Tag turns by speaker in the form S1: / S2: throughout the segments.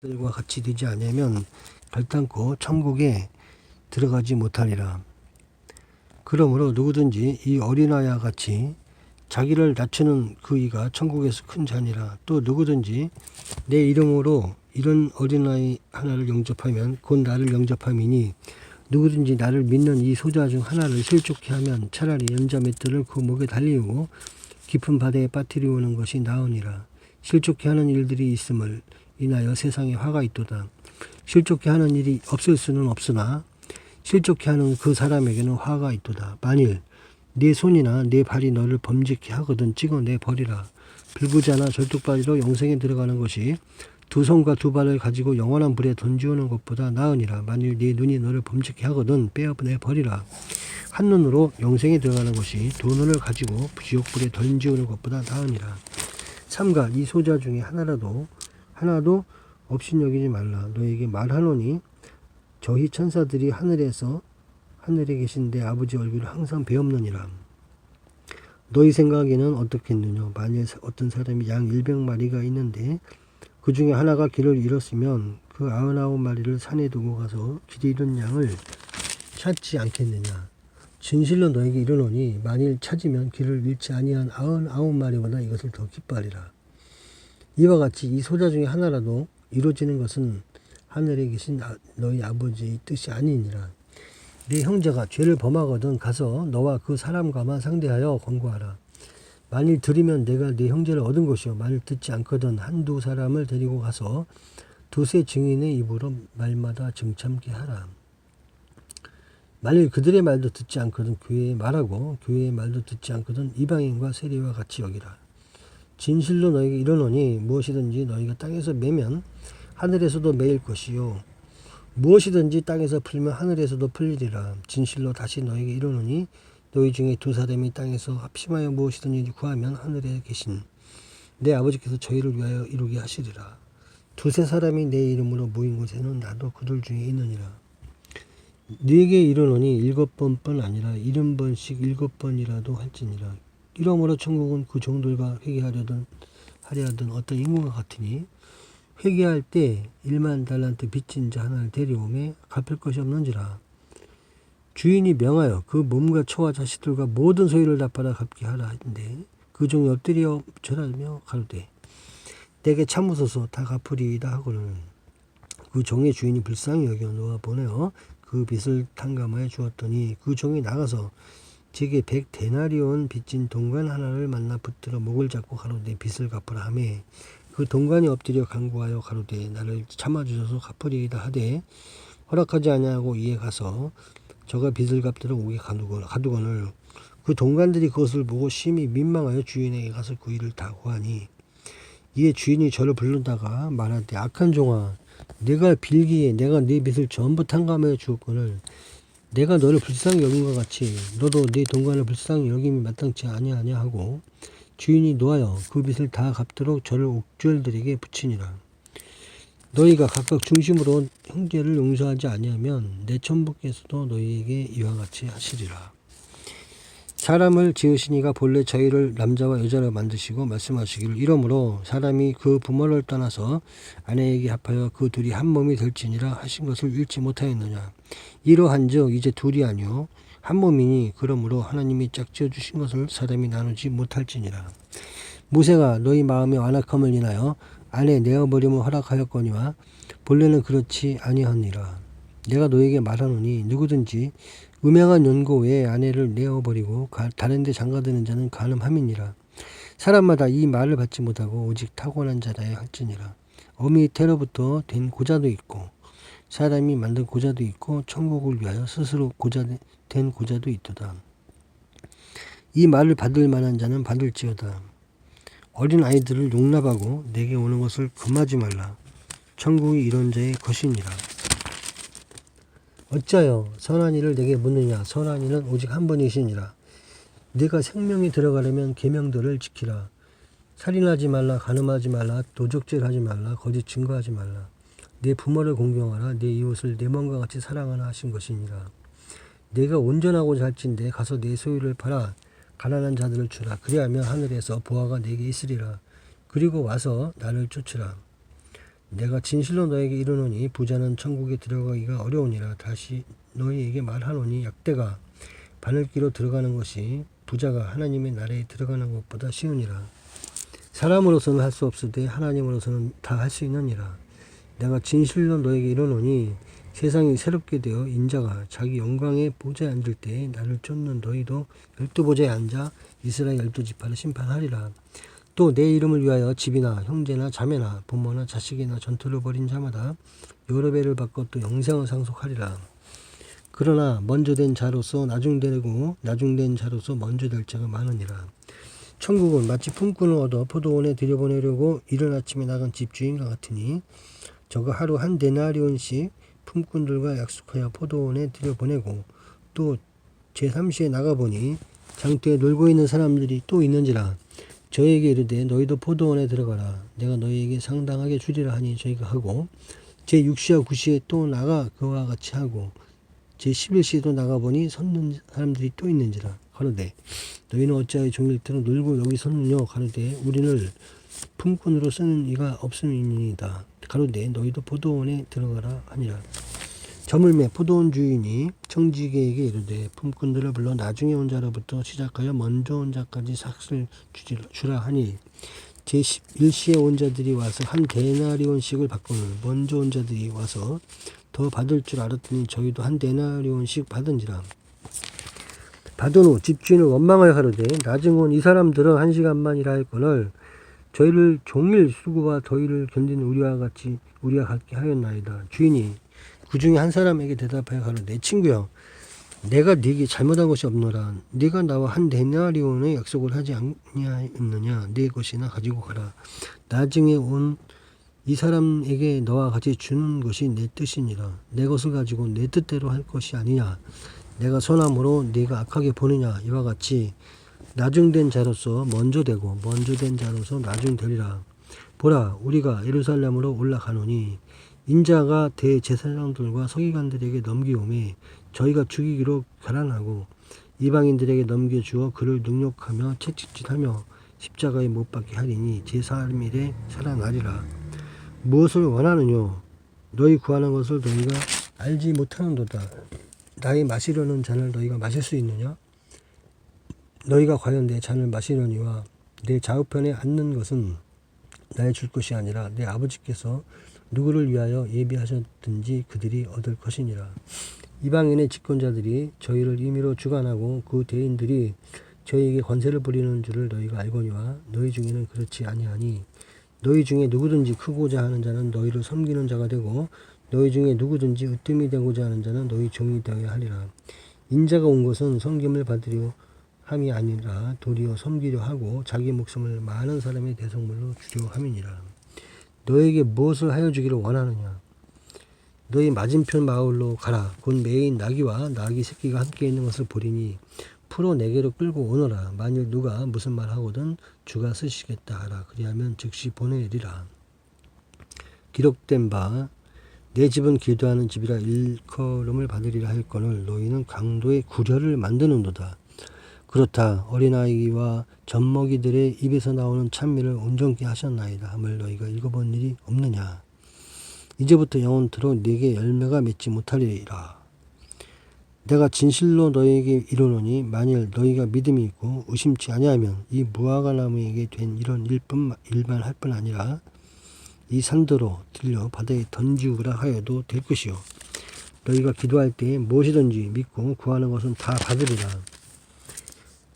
S1: 들과 같이 되지 아니하면 결단코 천국에 들어가지 못하리라. 그러므로 누구든지 이 어린아이와 같이 자기를 낮추는 그 이가 천국에서 큰 자니라. 또 누구든지 내 이름으로 이런 어린아이 하나를 영접하면 곧 나를 영접함이니 누구든지 나를 믿는 이 소자 중 하나를 실족케 하면 차라리 연자 맷돌을 그 목에 달리우고 깊은 바다에 빠뜨리우는 것이 나으니라. 실족케 하는 일들이 있음을 인하여 세상에 화가 있도다. 실족케 하는 일이 없을 수는 없으나 실족케 하는 그 사람에게는 화가 있도다. 만일 네 손이나 네 발이 너를 범죄케 하거든 찍어내 버리라. 불구자나 절뚝발이로 영생에 들어가는 것이 두 손과 두 발을 가지고 영원한 불에 던지우는 것보다 나으니라. 만일 네 눈이 너를 범죄케 하거든 빼어내 버리라. 한 눈으로 영생에 들어가는 것이 두 눈을 가지고 지옥불에 던지우는 것보다 나으니라. 삼가 이 소자 중에 하나도 업신여기지 말라. 너에게 말하노니 저희 천사들이 하늘에 계신 내 아버지 얼굴을 항상 배옵느니라. 너희 생각에는 어떻겠느냐. 만일 어떤 사람이 양 100마리가 있는데 그 중에 하나가 길을 잃었으면 그 99마리를 산에 두고 가서 길 잃은 양을 찾지 않겠느냐. 진실로 너에게 이르노니 만일 찾으면 길을 잃지 아니한 99마리보다 이것을 더 기뻐하리라. 이와 같이 이 소자 중에 하나라도 이루어지는 것은 하늘에 계신 너희 아버지의 뜻이 아니니라. 네 형제가 죄를 범하거든 가서 너와 그 사람과만 상대하여 권고하라. 만일 들으면 내가 네 형제를 얻은 것이요. 만일 듣지 않거든 한두 사람을 데리고 가서 두세 증인의 입으로 말마다 증참게 하라. 만일 그들의 말도 듣지 않거든 교회의 말하고 교회의 말도 듣지 않거든 이방인과 세리와 같이 여기라. 진실로 너에게 이르노니 무엇이든지 너희가 땅에서 매면 하늘에서도 매일 것이요 무엇이든지 땅에서 풀면 하늘에서도 풀리리라. 진실로 다시 너에게 이르노니 너희 중에 두 사람이 땅에서 합심하여 무엇이든지 구하면 하늘에 계신 내 아버지께서 저희를 위하여 이루게 하시리라. 두세 사람이 내 이름으로 모인 곳에는 나도 그들 중에 있느니라. 네게 이르노니 7번뿐 아니라 70번씩 7번이라도 할지니라. 이러므로 천국은 그 종들과 회개하려던 어떤 인구가 같으니 회개할 때 1만 달란트 빚진 자 하나를 데려오매 갚을 것이 없는지라. 주인이 명하여 그 몸과 처와 자식들과 모든 소유를 다 받아 갚게 하라 하는데 그 종이 엎드려 절하며 가로되 내게 참으소서 다 갚으리이다 하고는 그 종의 주인이 불쌍히 여겨 놓아 보내어 그 빚을 탕감하여 주었더니 그 종이 나가서 제게 100데나리온 빚진 동관 하나를 만나 붙들어 목을 잡고 가로되 빚을 갚으라 하매 그 동관이 엎드려 간구하여 가로되 나를 참아주셔서 갚으리이다 하되 허락하지 아니하고 이에 가서 저가 빚을 갚도록 오게 가두거늘 그 동관들이 그것을 보고 심히 민망하여 주인에게 가서 그 일을 다 고하니 이에 주인이 저를 부르다가 말하되 악한 종아 내가 빌기에 내가 네 빚을 전부 탕감하여 주었거늘 내가 너를 불쌍히 여긴 것 같이 너도 네 동관을 불쌍히 여김이 마땅치 아니하냐 하고 주인이 노하여 그 빚을 다 갚도록 저를 옥졸들에게 붙이니라. 너희가 각각 중심으로 형제를 용서하지 아니하면 내 천부께서도 너희에게 이와 같이 하시리라. 사람을 지으시니가 본래 저희를 남자와 여자로 만드시고 말씀하시기를 이러므로 사람이 그 부모를 떠나서 아내에게 합하여 그 둘이 한 몸이 될지니라 하신 것을 읽지 못하였느냐. 이러한즉 이제 둘이 아니요 한 몸이니 그러므로 하나님이 짝지어 주신 것을 사람이 나누지 못할지니라. 모세가 너희 마음의 완악함을 인하여 아내 내어버림을 허락하였거니와 본래는 그렇지 아니하니라. 내가 너에게 말하노니 누구든지 음행한 연고 외에 아내를 내어버리고 다른 데 장가드는 자는 간음함이니라. 사람마다 이 말을 받지 못하고 오직 타고난 자라야 할지니라. 어미 태로부터 된 고자도 있고 사람이 만든 고자도 있고 천국을 위하여 스스로 된 고자도 있도다. 이 말을 받을 만한 자는 받을지어다. 어린 아이들을 용납하고 내게 오는 것을 금하지 말라. 천국이 이런 자의 것이니라. 어찌하여 선한 일을 내게 묻느냐. 선한 일은 오직 한 번이시니라. 네가 생명이 들어가려면 계명들을 지키라. 살인하지 말라. 간음하지 말라. 도적질하지 말라. 거짓 증거하지 말라. 내 부모를 공경하라. 내 이웃을 내 몸과 같이 사랑하라 하신 것이니라. 내가 온전하고자 할진대 가서 내 소유를 팔아 가난한 자들을 주라. 그리하면 하늘에서 보화가 내게 있으리라. 그리고 와서 나를 쫓으라. 내가 진실로 너에게 이르노니 부자는 천국에 들어가기가 어려우니라. 다시 너희에게 말하노니 약대가 바늘기로 들어가는 것이 부자가 하나님의 나라에 들어가는 것보다 쉬우니라. 사람으로서는 할 수 없으되 하나님으로서는 다 할 수 있느니라. 내가 진실로 너에게 이르노니 세상이 새롭게 되어 인자가 자기 영광의 보좌에 앉을 때에 나를 쫓는 너희도 12보좌에 앉아 이스라엘 12지파를 심판하리라. 또 내 이름을 위하여 집이나 형제나 자매나 부모나 자식이나 전투를 벌인 자마다 여러 배를 받고 또 영생을 상속하리라. 그러나 먼저 된 자로서 나중되고 나중된 자로서 먼저 될 자가 많으니라. 천국은 마치 품꾼을 얻어 포도원에 들여보내려고 이른 아침에 나간 집주인과 같으니 저가 하루 한 데나리온씩 품꾼들과 약속하여 포도원에 들여보내고 또 제3시에 나가보니 장터에 놀고 있는 사람들이 또 있는지라. 저에게 이르되 너희도 포도원에 들어가라. 내가 너희에게 상당하게 주리라 하니 저희가 하고 제6시와 9시에 또 나가 그와 같이 하고 제11시에도 나가보니 섰는 사람들이 또 있는지라. 가로되 너희는 어찌하여 종일 때로 놀고 여기 섰느뇨. 가로되 우리를 품꾼으로 쓰는 이가 없음이니이다. 가로되 너희도 포도원에 들어가라 하니라. 저물매 포도원 주인이 청지기에게 이르되 품꾼들을 불러 나중에 온 자로부터 시작하여 먼저 온 자까지 삭을 주라 하니 제11시에 온 자들이 와서 한 데나리온씩을 받거늘 먼저 온 자들이 와서 더 받을 줄 알았더니 저희도 한 데나리온씩 받은지라. 받은 후 집주인을 원망하여 가로되 나중 온 이 사람들은 1시간만이라 할거늘 저희를 종일 수고와 더위를 견디는 우리와 같게 하였나이다. 주인이 그 중에 한 사람에게 대답하여 가로되 친구여 내가 네게 잘못한 것이 없노라. 네가 나와 한 데나리온의 약속을 하지 아니하였느냐. 네 것이나 가지고 가라. 나중에 온 이 사람에게 너와 같이 주는 것이 내 뜻이니라. 내 것을 가지고 내 뜻대로 할 것이 아니냐. 내가 선함으로 네가 악하게 보느냐. 이와 같이 나중된 자로서 먼저 되고 먼저 된 자로서 나중 되리라. 보라 우리가 예루살렘으로 올라가노니 인자가 대제사장들과 서기관들에게 넘기오매 저희가 죽이기로 결단하고 이방인들에게 넘겨주어 그를 능욕하며 채찍질하며 십자가에 못 박게 하리니 제3일에 살아나리라. 무엇을 원하느뇨? 너희 구하는 것을 너희가 알지 못하는도다. 나의 마시려는 잔을 너희가 마실 수 있느냐? 너희가 과연 내 잔을 마시려니와 내 좌우편에 앉는 것은 나의 줄 것이 아니라 내 아버지께서 누구를 위하여 예비하셨든지 그들이 얻을 것이니라. 이방인의 집권자들이 저희를 임의로 주관하고 그 대인들이 저희에게 권세를 부리는 줄을 너희가 알거니와 너희 중에는 그렇지 아니하니 너희 중에 누구든지 크고자 하는 자는 너희를 섬기는 자가 되고 너희 중에 누구든지 으뜸이 되고자 하는 자는 너희 종이 되어야 하리라. 인자가 온 것은 섬김을 받으려 함이 아니라 도리어 섬기려 하고 자기 목숨을 많은 사람의 대성물로 주려 함이니라. 너에게 무엇을 하여 주기를 원하느냐? 너희 맞은편 마을로 가라. 곧 매인 나귀와 나귀 새끼가 함께 있는 것을 보리니 풀어 내게로 끌고 오너라. 만일 누가 무슨 말 하거든 주가 쓰시겠다 하라. 그리하면 즉시 보내리라. 기록된 바 내 집은 기도하는 집이라 일컬음을 받으리라 할거늘 너희는 강도의 구려를 만드는도다. 그렇다. 어린아이와 젖먹이들의 입에서 나오는 찬미를 온전케 하셨나이다 함을 너희가 읽어본 일이 없느냐. 이제부터 영원토록 네게 열매가 맺지 못하리라. 내가 진실로 너희에게 이르노니 만일 너희가 믿음이 있고 의심치 아니하면 이 무화과 나무에게 된 이런 일만 할 뿐 아니라 이 산더러 들려 바다에 던지우라 하여도 될 것이요. 너희가 기도할 때에 무엇이든지 믿고 구하는 것은 다 받으리라.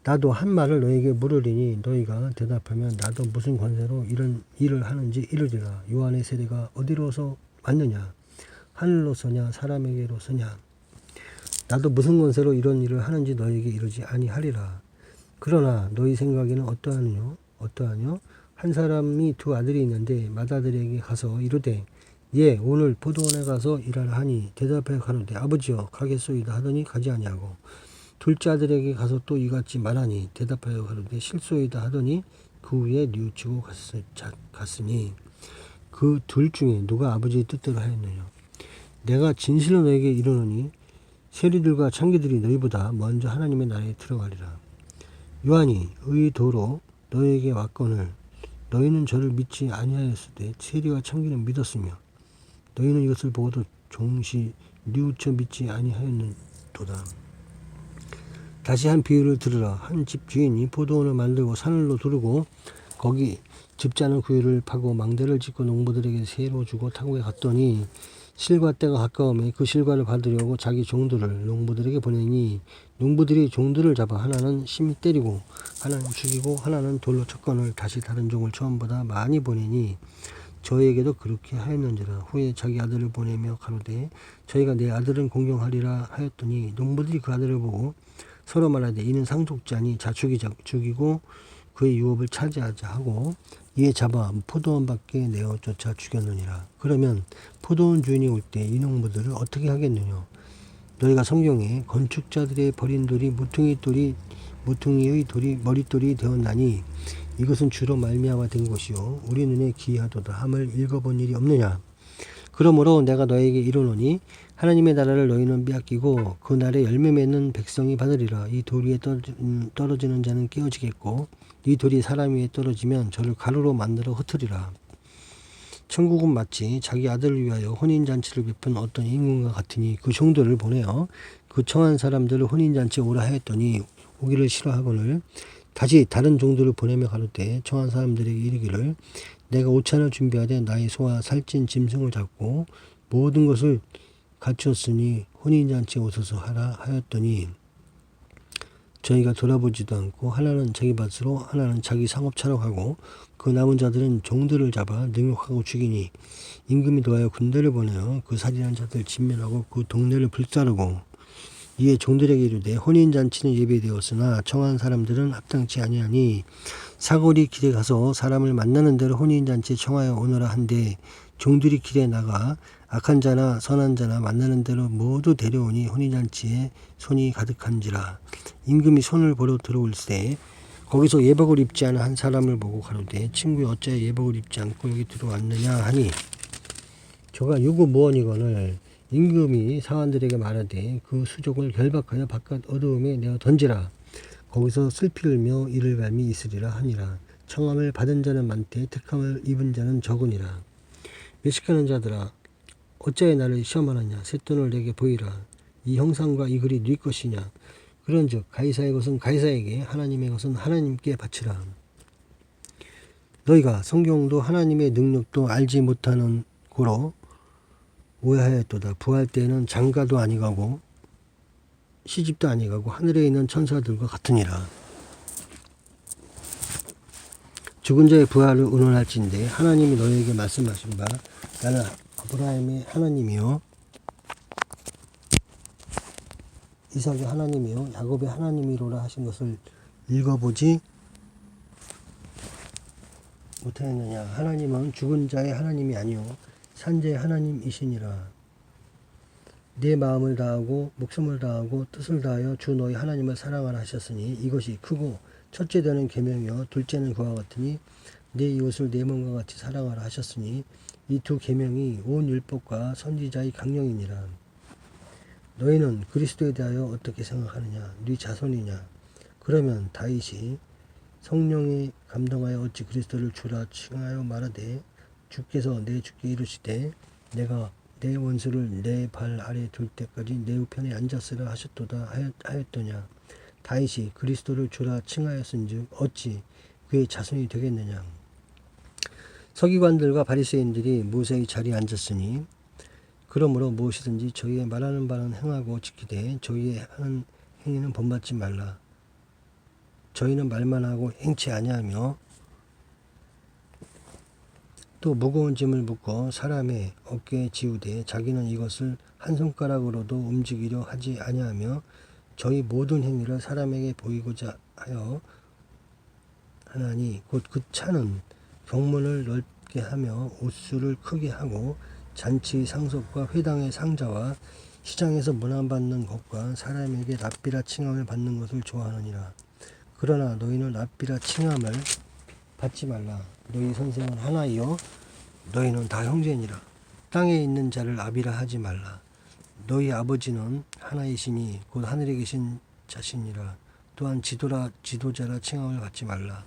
S1: 나도 한 말을 너에게 물으리니 너희가 대답하면 나도 무슨 권세로 이런 일을 하는지 이르리라. 요한의 세례가 어디로서 왔느냐? 하늘로서냐 사람에게로서냐? 나도 무슨 권세로 이런 일을 하는지 너희에게 이르지 아니하리라. 그러나 너희 생각에는 어떠하뇨? 한 사람이 두 아들이 있는데 맏아들에게 가서 이르되 예 오늘 포도원에 가서 일하라 하니 대답하여 가로되 아버지여 가겠소이다 하더니 가지 아니하고 둘째 아들에게 가서 또 이같이 말하니 대답하여 가로되 실소이다 하더니 그 후에 뉘우치고 갔으니 그 둘 중에 누가 아버지의 뜻대로 하였느냐. 내가 진실로 너에게 이르노니 세리들과 창기들이 너희보다 먼저 하나님의 나라에 들어가리라. 요한이 의도로 너에게 왔거늘 너희는 저를 믿지 아니하였으되 세리와 청기는 믿었으며 너희는 이것을 보고도 종시 뉘우쳐 믿지 아니하였는도다. 다시 한 비유를 들으라. 한 집 주인이 포도원을 만들고 산을로 두르고 거기 즙자는 구유를 파고 망대를 짓고 농부들에게 세로 주고 타국에 갔더니 실과 때가 가까우매 그 실과를 받으려고 자기 종들을 농부들에게 보내니 농부들이 종들을 잡아 하나는 심히 때리고 하나는 죽이고 하나는 돌로 쳤거늘 다시 다른 종을 처음보다 많이 보내니 저에게도 그렇게 하였는지라. 후에 자기 아들을 보내며 가로되 저희가 내 아들은 공경하리라 하였더니 농부들이 그 아들을 보고 서로 말하되 이는 상속자니 자 죽이고 그의 유업을 차지하자 하고 이에 잡아 포도원 밖에 내어 쫓아 죽였느니라. 그러면 포도원 주인이 올 때 이 농부들을 어떻게 하겠느냐. 너희가 성경에 건축자들의 버린 돌이 모퉁이의 돌이 머릿돌이 되었나니 이것은 주로 말미암아 된 것이요 우리 눈에 기이하도다 함을 읽어본 일이 없느냐. 그러므로 내가 너에게 이르노니 하나님의 나라를 너희는 빼앗기고 그 날에 열매 맺는 백성이 받으리라. 이 돌 위에 떨어지는 자는 깨어지겠고 이 돌이 사람 위에 떨어지면 저를 가루로 만들어 흩으리라. 천국은 마치 자기 아들을 위하여 혼인잔치를 베푼 어떤 임금과 같으니 그 종들을 보내어 그 청한 사람들을 혼인잔치에 오라 하였더니 오기를 싫어하거늘 다시 다른 종들을 보내며 가로되 청한 사람들에게 이르기를 내가 오찬을 준비하되 나의 소와 살찐 짐승을 잡고 모든 것을 갖추었으니 혼인잔치에 오소서 하라 하였더니 저희가 돌아보지도 않고 하나는 자기 밭으로 하나는 자기 상업차로 가고 그 남은 자들은 종들을 잡아 능욕하고 죽이니 임금이 도하여 군대를 보내어 그 살인한 자들 진멸하고 그 동네를 불사르고 이에 종들에게 이르되 혼인잔치는 예배되었으나 청한 사람들은 합당치 아니하니 사거리 길에 가서 사람을 만나는 대로 혼인잔치에 청하여 오너라 한데 종들이 길에 나가 악한 자나 선한 자나 만나는 대로 모두 데려오니 혼인잔치에 손이 가득한지라. 임금이 손을 보러 들어올세 거기서 예복을 입지 않은 한 사람을 보고 가로되 친구여 어찌하여 예복을 입지 않고 여기 들어왔느냐 하니 저가 유구무원이거늘 임금이 사관들에게 말하되 그 수족을 결박하여 바깥 어두움에 내어 던지라. 거기서 슬피 울며 이를 갈미 있으리라 하니라. 청함을 받은 자는 많되 택함을 입은 자는 적으니라. 외식하는 자들아 어찌하여 나를 시험하느냐. 쇳돈을 내게 보이라. 이 형상과 이 글이 네 것이냐. 그런즉 가이사의 것은 가이사에게 하나님의 것은 하나님께 바치라. 너희가 성경도 하나님의 능력도 알지 못하는 고로 오해하였도다. 부활 때에는 장가도 아니가고 시집도 아니가고 하늘에 있는 천사들과 같으니라. 죽은 자의 부활을 의논할진대 하나님이 너희에게 말씀하신 바 나는 아브라함의 하나님이요 이삭의 하나님이요 야곱의 하나님이로라 하신 것을 읽어보지 못하였느냐. 하나님은 죽은 자의 하나님이 아니요 산자의 하나님이시니라. 내 마음을 다하고 목숨을 다하고 뜻을 다하여 주 너희 하나님을 사랑하라 하셨으니 이것이 크고 첫째 되는 계명이요 둘째는 그와 같으니 내 이웃을 내 몸과 같이 사랑하라 하셨으니 이 두 계명이 온 율법과 선지자의 강령이니라. 너희는 그리스도에 대하여 어떻게 생각하느냐. 네 자손이냐. 그러면 다윗이 성령에 감동하여 어찌 그리스도를 주라 칭하여 말하되 주께서 내 주께 이르시되 내가 내 원수를 내 발 아래 둘 때까지 내 우편에 앉았으라 하셨도다 하였더냐. 다윗이 그리스도를 주라 칭하였은즉 어찌 그의 자손이 되겠느냐. 서기관들과 바리새인들이 모세의 자리에 앉았으니 그러므로 무엇이든지 저희의 말하는 바는 행하고 지키되 저희의 하는 행위는 본받지 말라. 저희는 말만 하고 행치 아니하며 또 무거운 짐을 묶어 사람의 어깨에 지우되 자기는 이것을 한 손가락으로도 움직이려 하지 아니하며 저희 모든 행위를 사람에게 보이고자 하여 하나니 곧 그 차는 경문을 넓게 하며 옷수를 크게 하고 잔치 상속과 회당의 상자와 시장에서 문안받는 것과 사람에게 랍비라 칭함을 받는 것을 좋아하느니라. 그러나 너희는 랍비라 칭함을 받지 말라. 너희 선생은 하나이요 너희는 다 형제니라. 땅에 있는 자를 아비라 하지 말라. 너희 아버지는 하나이시니 곧 하늘에 계신 자신이라. 또한 지도자라 칭함을 받지 말라.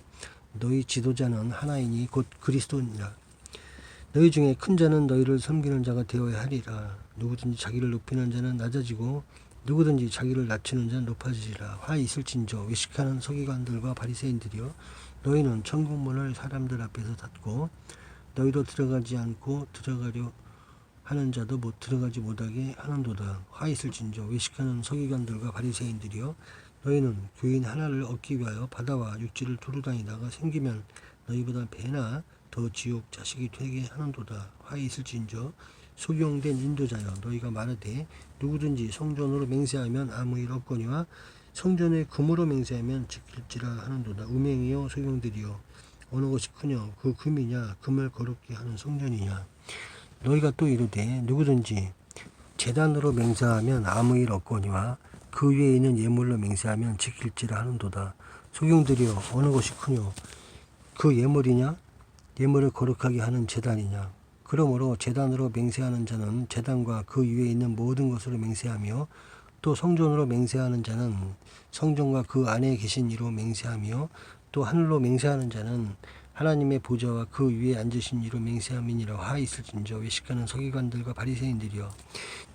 S1: 너희 지도자는 하나이니 곧 그리스도니라. 너희 중에 큰 자는 너희를 섬기는 자가 되어야 하리라. 누구든지 자기를 높이는 자는 낮아지고 누구든지 자기를 낮추는 자는 높아지리라. 화 있을진저 외식하는 서기관들과 바리새인들이여, 너희는 천국문을 사람들 앞에서 닫고 너희도 들어가지 않고 들어가려 하는 자도 못 들어가지 못하게 하는도다. 화 있을진저 외식하는 서기관들과 바리새인들이여, 너희는 교인 하나를 얻기 위하여 바다와 육지를 두루다니다가 생기면 너희보다 배나 더 지옥 자식이 되게 하는도다. 화 있을진저 소경된 인도자여, 너희가 말하되 누구든지 성전으로 맹세하면 아무 일 없거니와 성전의 금으로 맹세하면 지킬지라 하는도다. 음행이요 소경들이여, 어느 것이 크냐, 그 금이냐, 금을 거룩게 하는 성전이냐. 너희가 또 이르되 누구든지 제단으로 맹세하면 아무 일 없거니와 그 위에 있는 예물로 맹세하면 지킬지라 하는도다. 소경들이여, 어느 것이 크뇨, 그 예물이냐, 예물을 거룩하게 하는 제단이냐. 그러므로 제단으로 맹세하는 자는 제단과 그 위에 있는 모든 것으로 맹세하며, 또 성전으로 맹세하는 자는 성전과 그 안에 계신 이로 맹세하며, 또 하늘로 맹세하는 자는 하나님의 보좌와 그 위에 앉으신 이로 맹세함이니라. 화 있을진저 외식하는 서기관들과 바리새인들이여,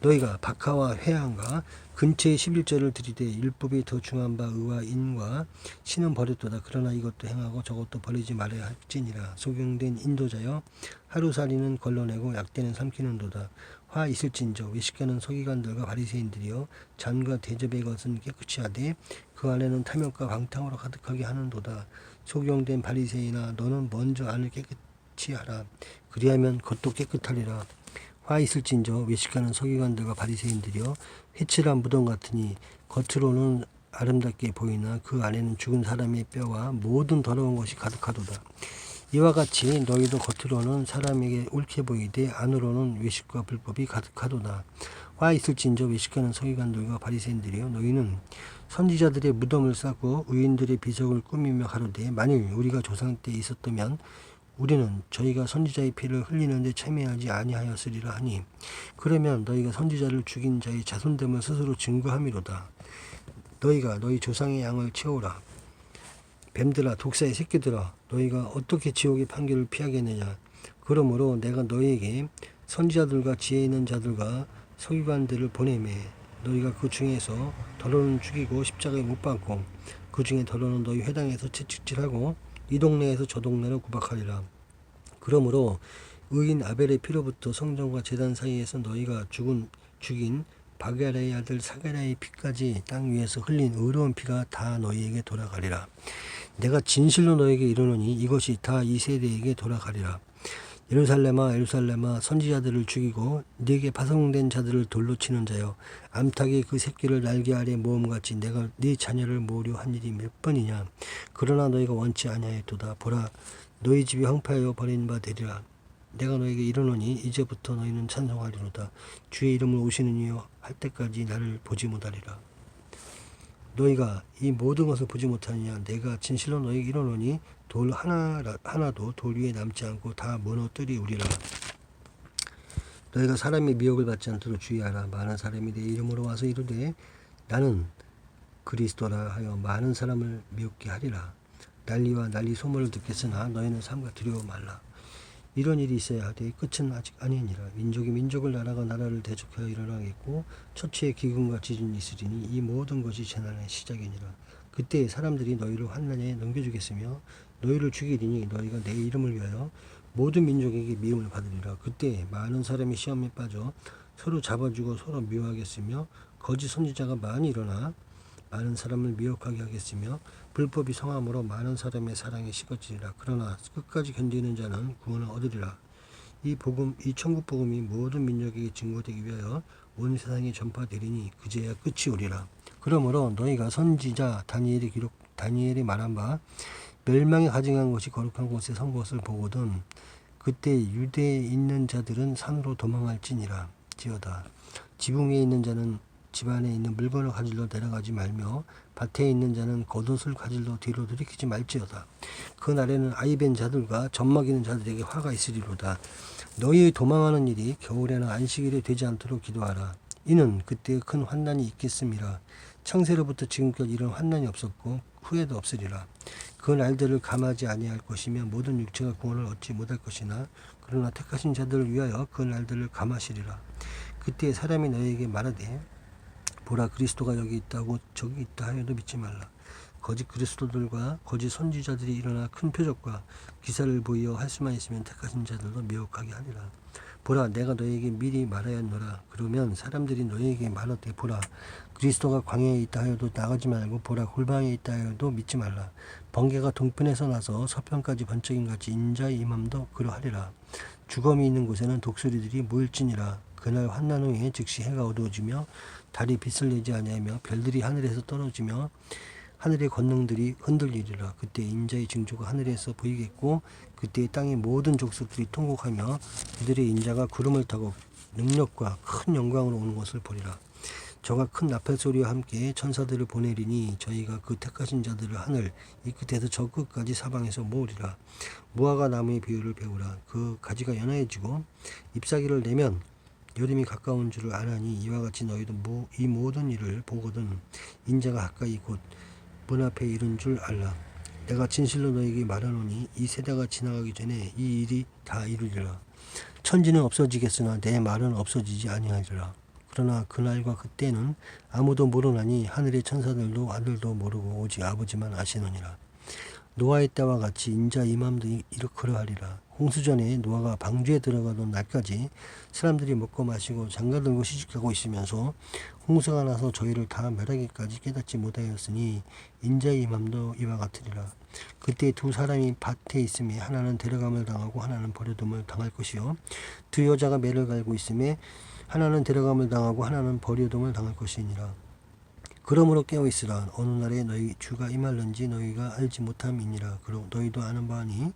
S1: 너희가 박하와 회향과 근처에 11절을 드리되 율법이 더 중한 바 의와 인과 신은 버렸도다. 그러나 이것도 행하고 저것도 버리지 말아야 할지니라. 소경된 인도자여, 하루살이는 걸러내고 약대는 삼키는도다. 화 있을진저 외식하는 서기관들과 바리새인들이여, 잔과 대접의 것은 깨끗이 하되 그 안에는 탐욕과 방탕으로 가득하게 하는도다. 소경된 바리새인아, 너는 먼저 안을 깨끗이 하라. 그리하면 겉도 깨끗하리라. 화 있을진저 외식하는 서기관들과 바리새인들이여, 회칠한 무덤 같으니 겉으로는 아름답게 보이나 그 안에는 죽은 사람의 뼈와 모든 더러운 것이 가득하도다. 이와 같이 너희도 겉으로는 사람에게 옳게 보이되 안으로는 외식과 불법이 가득하도다. 화 있을진저 외식하는 서기관들과 바리새인들이여, 너희는 선지자들의 무덤을 쌓고 의인들의 비석을 꾸미며 가로되 만일 우리가 조상 때 있었다면 우리는 저희가 선지자의 피를 흘리는데 참여하지 아니하였으리라 하니, 그러면 너희가 선지자를 죽인 자의 자손됨을 스스로 증거함이로다. 너희가 너희 조상의 양을 채우라. 뱀들아, 독사의 새끼들아, 너희가 어떻게 지옥의 판결을 피하겠느냐. 그러므로 내가 너희에게 선지자들과 지혜 있는 자들과 서기관들을 보내매 너희가 그 중에서 더러는 죽이고 십자가에 못 박고 그 중에 더러는 너희 회당에서 채찍질하고 이 동네에서 저 동네로 구박하리라. 그러므로 의인 아벨의 피로부터 성전과 제단 사이에서 너희가 죽인 바게라의 아들 사게라의 피까지 땅 위에서 흘린 의로운 피가 다 너희에게 돌아가리라. 내가 진실로 너에게 이르노니 이것이 다 이 세대에게 돌아가리라. 예루살렘아 예루살렘아, 선지자들을 죽이고 네게 파송된 자들을 돌로 치는 자여, 암탉이 그 새끼를 날개 아래 모음같이 내가 네 자녀를 모으려 한 일이 몇 번이냐. 그러나 너희가 원치 아니하였도다. 보라, 너희 집이 황폐하여 버린 바 되리라. 내가 너에게 이르노니 이제부터 너희는 찬송하리로다. 주의 이름을 오시는 이여 할 때까지 나를 보지 못하리라. 너희가 이 모든 것을 보지 못하느냐. 내가 진실로 너희에게 이르노니 돌 하나도 돌 위에 남지 않고 다 무너뜨리우리라. 너희가 사람의 미혹을 받지 않도록 주의하라. 많은 사람이 내 이름으로 와서 이르되 나는 그리스도라 하여 많은 사람을 미혹게 하리라. 난리와 난리 소문을 듣겠으나 너희는 삼가 두려워 말라. 이런 일이 있어야 하되 끝은 아직 아니니라. 민족이 민족을, 나라가 나라를 대적하여 일어나겠고 처치에 기근과 지진이 있으리니 이 모든 것이 재난의 시작이니라. 그때 사람들이 너희를 환난에 넘겨주겠으며 너희를 죽이리니 너희가 내 이름을 위하여 모든 민족에게 미움을 받으리라. 그때 많은 사람이 시험에 빠져 서로 잡아주고 서로 미워하겠으며 거짓 선지자가 많이 일어나 많은 사람을 미혹하게 하겠으며 불법이 성함으로 많은 사람의 사랑이 식어지리라. 그러나 끝까지 견디는 자는 구원을 얻으리라. 이 천국 복음이 모든 민족에게 증거되기 위하여 온 세상에 전파되리니 그제야 끝이 오리라. 그러므로 너희가 선지자 다니엘이 말한 바 멸망에 가증한 것이 거룩한 곳에 선 것을 보거든 그때 유대에 있는 자들은 산으로 도망할지니라. 지어다. 지붕 위에 있는 자는 집 안에 있는 물건을 가지러 내려가지 말며 밭에 있는 자는 겉옷을 가지러 뒤로 돌이키지 말지어다. 그 날에는 아이벤 자들과 젖먹이는 자들에게 화가 있으리로다. 너희의 도망하는 일이 겨울에나 안식일에 되지 않도록 기도하라. 이는 그때 큰 환난이 있겠음이라. 창세로부터 지금까지 이런 환난이 없었고 후에도 없으리라. 그 날들을 감하지 아니할 것이며 모든 육체가 구원을 얻지 못할 것이나 그러나 택하신 자들을 위하여 그 날들을 감하시리라. 그때 사람이 너희에게 말하되 보라 그리스도가 여기 있다고 저기 있다 하여도 믿지 말라. 거짓 그리스도들과 거짓 선지자들이 일어나 큰 표적과 기사를 보이어 할 수만 있으면 택하신 자들도 미혹하게 하리라. 보라 내가 너희에게 미리 말하였노라. 그러면 사람들이 너희에게 말하되 보라 그리스도가 광야에 있다 하여도 나가지 말고 보라 골방에 있다 하여도 믿지 말라. 번개가 동편에서 나서 서편까지 번쩍임같이 인자의 임함도 그러하리라. 주검이 있는 곳에는 독수리들이 모일지니라. 그날 환난 후에 즉시 해가 어두워지며 달이 빛을 내지 아니하며 별들이 하늘에서 떨어지며 하늘의 권능들이 흔들리리라. 그때 인자의 징조가 하늘에서 보이겠고 그때 땅의 모든 족속들이 통곡하며 그들의 인자가 구름을 타고 능력과 큰 영광으로 오는 것을 보리라. 저가 큰 나팔 소리와 함께 천사들을 보내리니 저희가 그 택하신 자들을 하늘 이 끝에서 저 끝까지 사방에서 모으리라. 무화과 나무의 비유를 배우라. 그 가지가 연하여지고 잎사귀를 내면 여름이 가까운 줄을 아나니 이와 같이 너희도 이 모든 일을 보거든 인자가 가까이 곧 문 앞에 이른 줄 알라. 내가 진실로 너희에게 말하노니 이 세대가 지나가기 전에 이 일이 다 이루리라. 천지는 없어지겠으나 내 말은 없어지지 아니하리라. 그러나 그날과 그때는 아무도 모르나니 하늘의 천사들도 아들도 모르고 오직 아버지만 아시느니라. 노아의 때와 같이 인자 임함도 그러하리라. 홍수전에 노아가 방주에 들어가던 날까지 사람들이 먹고 마시고 장가들고 시집가고 있으면서 홍수가 나서 저희를 다 멸하기까지 깨닫지 못하였으니 인자의 임함도 이와 같으리라. 그때 두 사람이 밭에 있음에 하나는 데려감을 당하고 하나는 버려둠을 당할 것이요 두 여자가 매를 갈고 있음에 하나는 데려감을 당하고 하나는 버려둠을 당할 것이니라. 그러므로 깨어있으라. 어느 날에 너희 주가 임할는지 너희가 알지 못함이니라. 그럼 너희도 아는 바니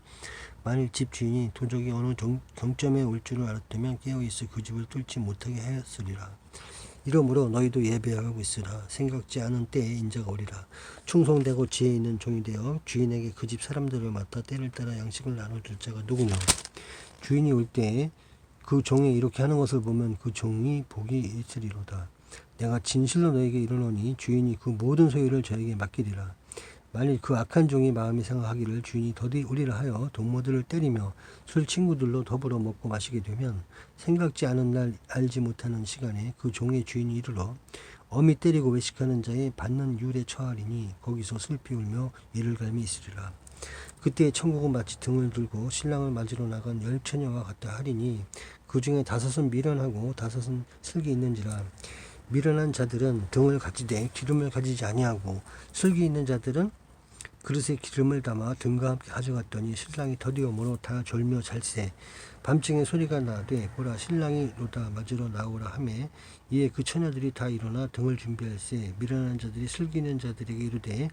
S1: 만일 집 주인이 도적이 어느 경점에 올 줄을 알았다면 깨어있어 그 집을 뚫지 못하게 하였으리라. 이러므로 너희도 예배하고 있으라. 생각지 않은 때에 인자가 오리라. 충성되고 지혜 있는 종이 되어 주인에게 그 집 사람들을 맡아 때를 따라 양식을 나눠줄 자가 누구냐. 주인이 올 때에 그 종이 이렇게 하는 것을 보면 그 종이 복이 있으리로다. 내가 진실로 너에게 이르노니 주인이 그 모든 소유를 저에게 맡기리라. 만일 그 악한 종이 마음이 생각하기를 주인이 더디 오리라 하여 동무들을 때리며 술 친구들로 더불어 먹고 마시게 되면 생각지 않은 날 알지 못하는 시간에 그 종의 주인이 이르러 어미 때리고 외식하는 자의 받는 율에 처하리니 거기서 슬피 울며 이를 갈미 있으리라. 그때 천국은 마치 등을 들고 신랑을 맞으러 나간 10처녀와 같다 하리니 그 중에 5은 미련하고 5은 슬기 있는지라. 미련한 자들은 등을 가지되 기름을 가지지 아니하고 슬기 있는 자들은 그릇에 기름을 담아 등과 함께 가져갔더니 신랑이 더디어므로 다 졸며 잘세. 밤중에 소리가 나되 보라 신랑이 로다 맞으러 나오라 하매 이에 그 처녀들이 다 일어나 등을 준비할세. 미련한 자들이 슬기 있는 자들에게 이르되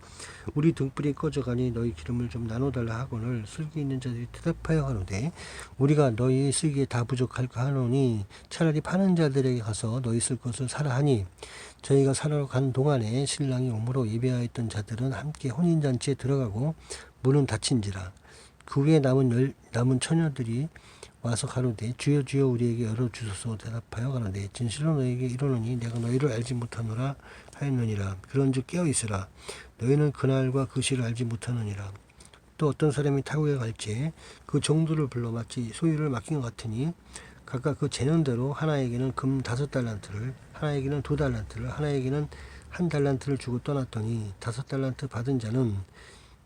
S1: 우리 등불이 꺼져가니 너희 기름을 좀 나눠달라 하거늘 슬기 있는 자들이 대답하여 가로되 우리가 너희 슬기에 다 부족할까 하노니 차라리 파는 자들에게 가서 너희 쓸 것을 사라 하니 저희가 사러 간 동안에 신랑이 오므로 예배하였던 자들은 함께 혼인잔치에 들어가고 문은 닫힌지라. 그 후에 남은 처녀들이 와서 가로되 주여 주여 우리에게 열어주소서. 대답하여 가로되 진실로 너희에게 이르노니 내가 너희를 알지 못하노라 하였느니라. 그런즉 깨어있으라. 너희는 그날과 그 시를 알지 못하느니라. 또 어떤 사람이 타국에 갈지 그 종들을 불러 마치 소유를 맡긴 것 같으니 각각 그 재는 대로 하나에게는 금 5달란트를 하나에게는 2달란트를 하나에게는 1달란트를 주고 떠났더니 5달란트 받은 자는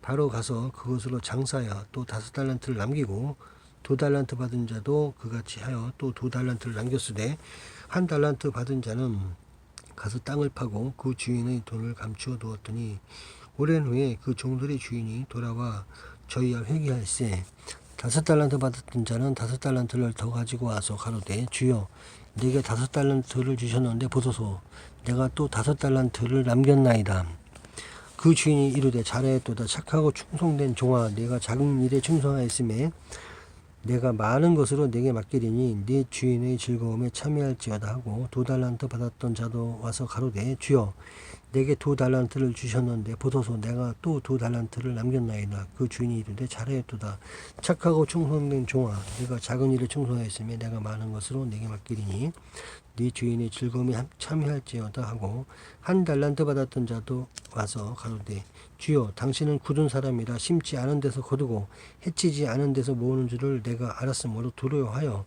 S1: 바로 가서 그것으로 장사하여 또 5달란트를 남기고 2달란트 받은 자도 그같이 하여 또 2달란트를 남겼으되 1달란트 받은 자는 가서 땅을 파고 그 주인의 돈을 감추어 두었더니 오랜 후에 그 종들의 주인이 돌아와 저희와 회개할세. 5달란트 받았던 자는 5달란트를 더 가지고 와서 가로되 주여 내게 5달란트를 주셨는데 보소서 내가 또 5달란트를 남겼나이다. 그 주인이 이르되 잘하였도다. 착하고 충성된 종아 내가 작은 일에 충성하였음에 내가 많은 것으로 내게 맡기리니 네 주인의 즐거움에 참여할지어다 하고 2달란트 받았던 자도 와서 가로되 주여 내게 2달란트를 주셨는데 보소서 내가 또 2달란트를 남겼나이다. 그 주인이 이르되 잘하였도다. 착하고 충성된 종아 네가 작은 일에 충성하였으며 내가 많은 것으로 내게 맡기리니 네 주인의 즐거움에 참여할지어다 하고 1달란트 받았던 자도 와서 가로되 주여 당신은 굳은 사람이라 심지 않은 데서 거두고 해치지 않은 데서 모으는 줄을 내가 알았으므로 두려워하여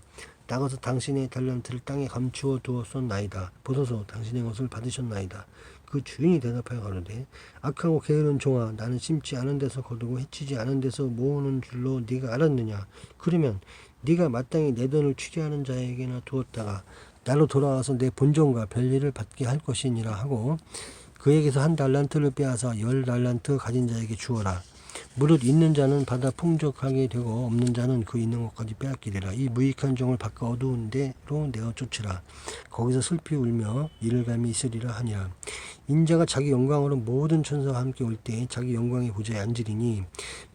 S1: 나가서 당신의 달란트를 땅에 감추어 두었었나이다. 보소서 당신의 것을 받으셨나이다. 그 주인이 대답하여 가로되 악하고 게으른 종아 나는 심지 않은 데서 거두고 해치지 않은 데서 모으는 줄로 네가 알았느냐. 그러면 네가 마땅히 내 돈을 취리하는 자에게나 두었다가 나로 돌아와서 내 본종과 별일을 받게 할 것이니라 하고 그에게서 1달란트를 빼앗아 10달란트 가진 자에게 주어라. 무릇 있는 자는 받아 풍족하게 되고 없는 자는 그 있는 것까지 빼앗기리라. 이 무익한 종을 바꿔 어두운 데로 내어 쫓으라. 거기서 슬피 울며 이를감이 있으리라 하니라. 인자가 자기 영광으로 모든 천사와 함께 올 때 자기 영광의 보좌에 앉으리니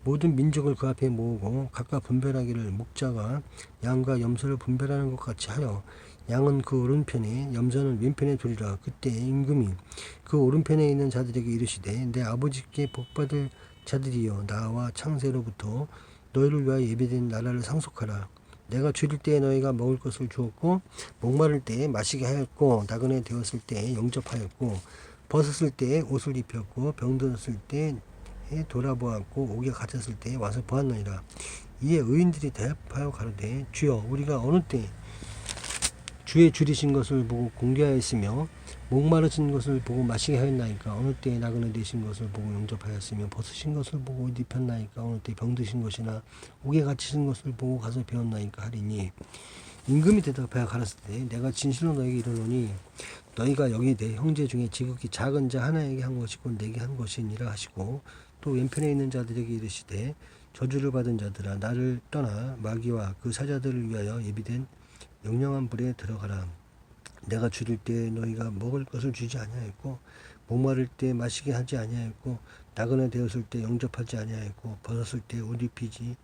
S1: 모든 민족을 그 앞에 모으고 각각 분별하기를 목자가 양과 염소를 분별하는 것 같이 하여 양은 그 오른편에 염소는 왼편에 두리라. 그때 임금이 그 오른편에 있는 자들에게 이르시되 내 아버지께 복받을 자들이여 나와 창세로부터 너희를 위하여 예비된 나라를 상속하라. 내가 줄일 때에 너희가 먹을 것을 주었고 목마를 때에 마시게 하였고 나그네 되었을 때에 영접하였고 벗었을 때에 옷을 입혔고 병들었을 때에 돌아보았고 옥에 갇혔을 때에 와서 보았느니라. 이에 의인들이 대답하여 가로되 주여 우리가 어느 때 주의 줄이신 것을 보고 공개하였으며 목마르신 것을 보고 마시게 하였나이까. 어느 때에 나그네 되신 것을 보고 영접하였으며 벗으신 것을 보고 옷 입혔나이까. 어느 때 병드신 것이나 옥에 갇히신 것을 보고 가서 배웠나이까 하리니 임금이 대답하여 가라사대 내가 진실로 너에게 이르노니 너희가 여기 내 형제 중에 지극히 작은 자 하나에게 한 것이고 내게 한 것이니라 하시고 또 왼편에 있는 자들에게 이르시되 저주를 받은 자들아 나를 떠나 마귀와 그 사자들을 위하여 예비된 영영한 불에 들어가라. 내가 줄일 때 너희가 먹을 것을 주지 아니하였고 목마를 때 마시게 하지 아니하였고 나그네 되었을 때 영접하지 아니하였고 벗었을 때 옷 입히지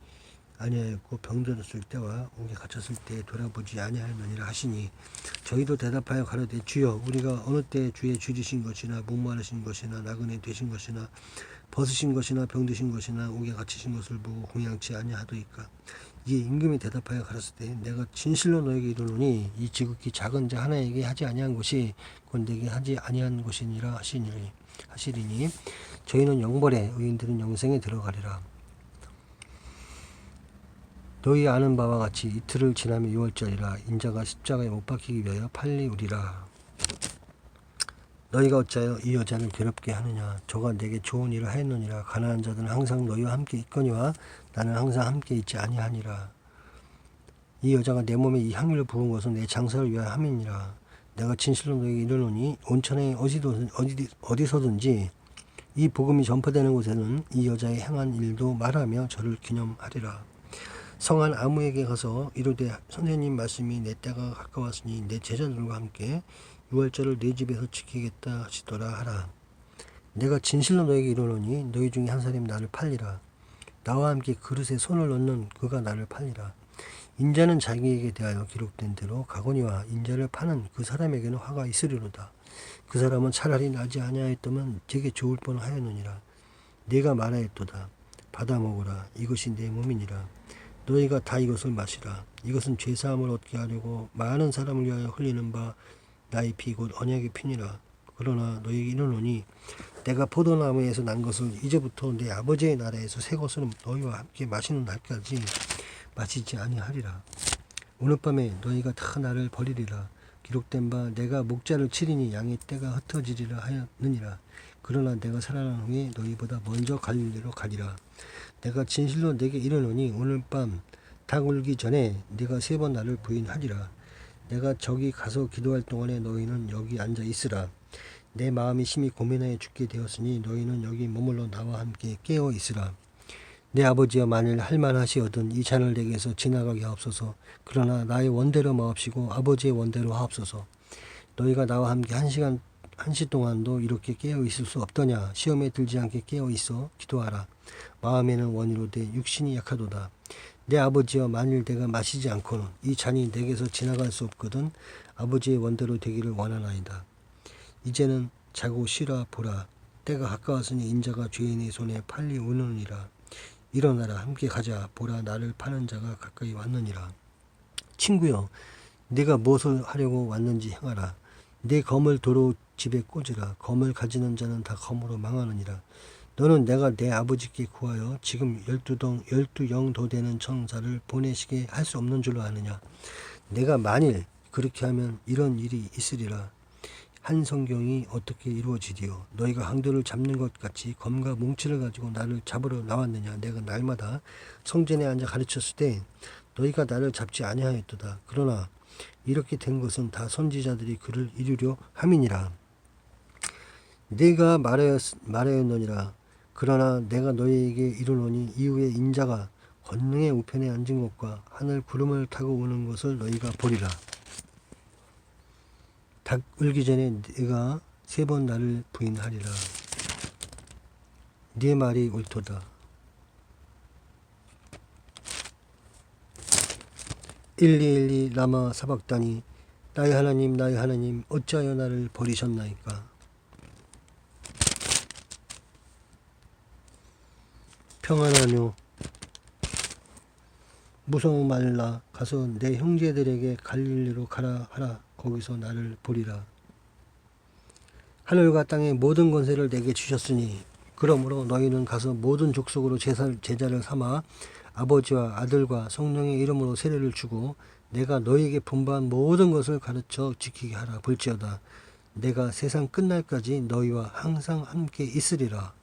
S1: 아니하였고 병들었을 때와 옥에 갇혔을 때 돌아보지 아니하였느니라 하시니 저희도 대답하여 가로되 주여 우리가 어느 때 주의 줄이신 것이나 목마르신 것이나 나그네 되신 것이나 벗으신 것이나 병드신 것이나 옥에 갇히신 것을 보고 공양치 아니하도이까. 이에 임금이 대답하여 가라사대 내가 진실로 너에게 이르노니 이 지극히 작은 자 하나에게 하지 아니한 것이 곧 내게 하지 아니한 것이니라 하시리니 저희는 영벌에 의인들은 영생에 들어가리라. 너희 아는 바와 같이 이틀을 지나면 6월절이라 인자가 십자가에 못 박히기 위하여 팔리우리라. 너희가 어찌하여 이 여자를 괴롭게 하느냐. 저가 내게 좋은 일을 하였느니라. 가난한 자들은 항상 너희와 함께 있거니와 나는 항상 함께 있지 아니하니라. 이 여자가 내 몸에 이 향유를 부은 것은 내 장사를 위하여 함이니라. 내가 진실로 너희에게 이르노니 온천에 어디서든지 이 복음이 전파되는 곳에는 이 여자의 행한 일도 말하며 저를 기념하리라. 성한 아무에게 가서 이르되 선생님 말씀이 내 때가 가까웠으니 내 제자들과 함께 유월절을 내 집에서 지키겠다 하시더라 하라. 내가 진실로 너에게 이르노니 너희 중에 한 사람이 나를 팔리라. 나와 함께 그릇에 손을 넣는 그가 나를 팔리라. 인자는 자기에게 대하여 기록된 대로 가거니와 인자를 파는 그 사람에게는 화가 있으리로다. 그 사람은 차라리 나지 아니하였더면 제게 좋을 뻔하였느니라. 내가 말하였도다. 받아 먹으라. 이것이 내 몸이니라. 너희가 다 이것을 마시라. 이것은 죄사함을 얻게 하려고 많은 사람을 위하여 흘리는 바 나의 피 곧 언약의 피니라. 그러나 너희에게 이르노니 내가 포도나무에서 난 것을 이제부터 내 아버지의 나라에서 새 것을 너희와 함께 마시는 날까지 마시지 아니하리라. 오늘 밤에 너희가 다 나를 버리리라. 기록된 바 내가 목자를 치리니 양의 떼가 흩어지리라 하였느니라. 그러나 내가 살아난 후에 너희보다 먼저 갈릴리로 가리라. 내가 진실로 내게 이르노니 오늘 밤 닭 울기 전에 네가 3번 나를 부인하리라. 내가 저기 가서 기도할 동안에 너희는 여기 앉아 있으라. 내 마음이 심히 고민하여 죽게 되었으니 너희는 여기 머물러 나와 함께 깨어 있으라. 내 아버지여 만일 할만하시거든 이 잔을 내게서 지나가게 하옵소서. 그러나 나의 원대로 마옵시고 아버지의 원대로 하옵소서. 너희가 나와 함께 한 시 동안도 이렇게 깨어 있을 수 없더냐. 시험에 들지 않게 깨어 있어 기도하라. 마음에는 원이로되 육신이 약하도다. 내 아버지여, 만일 내가 마시지 않고는 이 잔이 내게서 지나갈 수 없거든 아버지의 원대로 되기를 원하나이다. 이제는 자고 쉬라. 보라, 때가 가까웠으니 인자가 죄인의 손에 팔리 오느니라. 일어나라, 함께 가자. 보라, 나를 파는 자가 가까이 왔느니라. 친구여, 네가 무엇을 하려고 왔는지 행하라. 내 검을 도로 집에 꽂으라. 검을 가지는 자는 다 검으로 망하느니라. 너는 내가 내 아버지께 구하여 지금 12영 도 되는 천사를 보내시게 할 수 없는 줄로 아느냐. 내가 만일 그렇게 하면 이런 일이 있으리라. 한 성경이 어떻게 이루어지디요. 너희가 강도를 잡는 것 같이 검과 뭉치를 가지고 나를 잡으러 나왔느냐. 내가 날마다 성전에 앉아 가르쳤을 때 너희가 나를 잡지 아니하였도다. 그러나 이렇게 된 것은 다 선지자들이 그를 이루려 함이니라. 내가 말하였느니라. 그러나 내가 너희에게 이르노니 이후에 인자가 권능의 우편에 앉은 것과 하늘 구름을 타고 오는 것을 너희가 보리라. 닭 울기 전에 네가 3번 나를 부인하리라. 네 말이 옳도다. 일리 라마 사박다니, 나의 하나님 어찌하여 나를 버리셨나이까. 평안하뇨, 무서워 말라. 가서 내 형제들에게 갈릴리로 가라 하라. 거기서 나를 보리라. 하늘과 땅의 모든 권세를 내게 주셨으니 그러므로 너희는 가서 모든 족속으로 제자를 삼아 아버지와 아들과 성령의 이름으로 세례를 주고 내가 너희에게 분부한 모든 것을 가르쳐 지키게 하라. 볼지어다 내가 세상 끝날까지 너희와 항상 함께 있으리라.